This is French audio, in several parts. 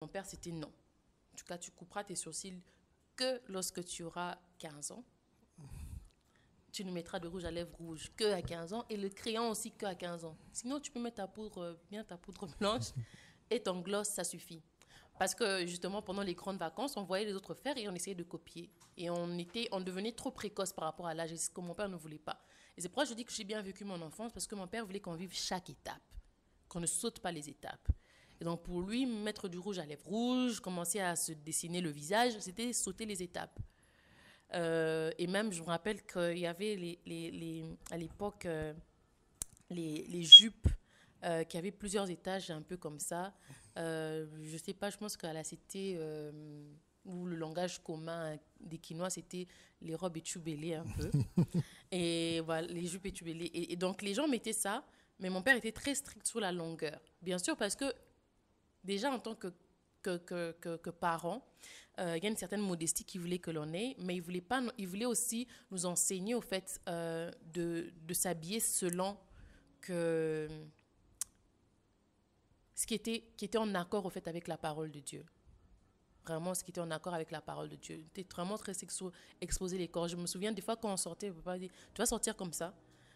Mon père, c'était non. En tout cas, tu couperas tes sourcils que lorsque tu auras 15 ans. Tu ne mettras de rouge à lèvres rouge que à 15 ans et le crayon aussi que à 15 ans. Sinon, tu peux mettre ta poudre, bien ta poudre blanche et ton gloss, ça suffit. Parce que justement, pendant les grandes vacances, on voyait les autres faire et on essayait de copier. Et on devenait trop précoce par rapport à l'âge, et ce que mon père ne voulait pas. Et c'est pourquoi je dis que j'ai bien vécu mon enfance, parce que mon père voulait qu'on vive chaque étape, qu'on ne saute pas les étapes. Et donc pour lui, mettre du rouge à lèvres rouge, commencer à se dessiner le visage, c'était sauter les étapes. Et même, je me rappelle qu'il y avait à l'époque les jupes qui avaient plusieurs étages, un peu comme ça. Je ne sais pas, je pense qu'à la cité, où le langage commun des Quinois, c'était les robes étubélées un peu. Et voilà, les jupes étubélées. Et donc, les gens mettaient ça, mais mon père était très strict sur la longueur. Bien sûr, parce que déjà, en tant que parent, il y a une certaine modestie qu'il voulait que l'on ait, mais il voulait aussi nous enseigner au fait de s'habiller selon que ce qui était en accord au fait avec la parole de Dieu. Vraiment, ce qui était en accord avec la parole de Dieu. Tu étais vraiment très exposé les corps. Je me souviens des fois quand on sortait, papa dit, tu vas sortir comme ça.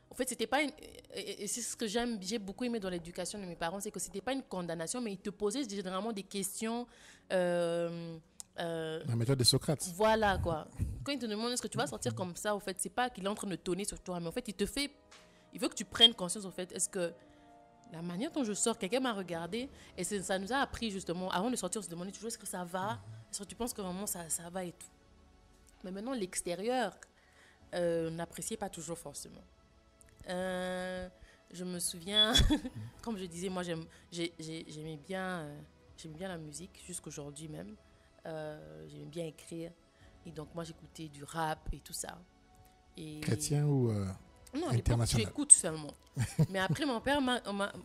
En fait, c'était pas et c'est ce que j'ai beaucoup aimé dans l'éducation de mes parents, c'est que c'était pas une condamnation, mais ils te posaient généralement des questions. La méthode de Socrate. Voilà, quoi. Quand il te demande est-ce que tu vas sortir comme ça, au fait, c'est pas qu'il est en train de tonner sur toi, mais en fait, il veut que tu prennes conscience, au fait, est-ce que la manière dont je sors, quelqu'un m'a regardé, et ça nous a appris justement, avant de sortir, on se demandait toujours est-ce que ça va, est-ce que tu penses que vraiment ça va et tout. Mais maintenant, l'extérieur n'appréciait pas toujours forcément. Je me souviens, comme je disais, moi j'aimais bien la musique, jusqu'aujourd'hui même. J'aimais bien écrire. Et donc moi j'écoutais du rap et tout ça. Et chrétien ou non, à l'époque, j'écoute seulement. Mais après, mon père,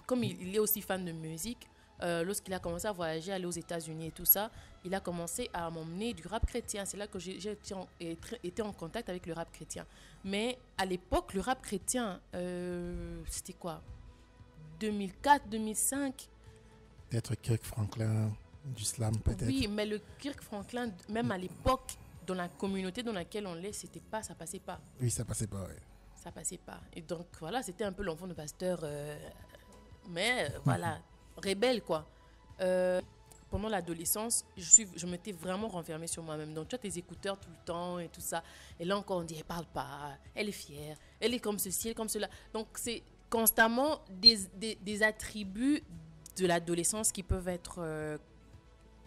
comme il est aussi fan de musique, lorsqu'il a commencé à voyager, aller aux États-Unis et tout ça, il a commencé à m'emmener du rap chrétien. C'est là que j'ai été en contact avec le rap chrétien. Mais à l'époque, le rap chrétien, c'était quoi 2004, 2005. Peut-être Kirk Franklin, du slam peut-être. Oui, mais le Kirk Franklin, même à l'époque, dans la communauté dans laquelle on l'est, ça passait pas. Oui, ça passait pas, oui. Ça passait pas. Et donc, voilà, c'était un peu l'enfant de pasteur, mais voilà, rebelle, quoi. Pendant l'adolescence, je m'étais vraiment renfermée sur moi-même. Donc, tu as tes écouteurs tout le temps et tout ça. Et là encore, on dit, elle parle pas, elle est fière, elle est comme ceci, elle est comme cela. Donc, c'est constamment des attributs de l'adolescence qui peuvent être...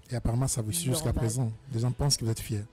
Et apparemment, ça vous suit jusqu'à présent. Les gens pensent que vous êtes fiers.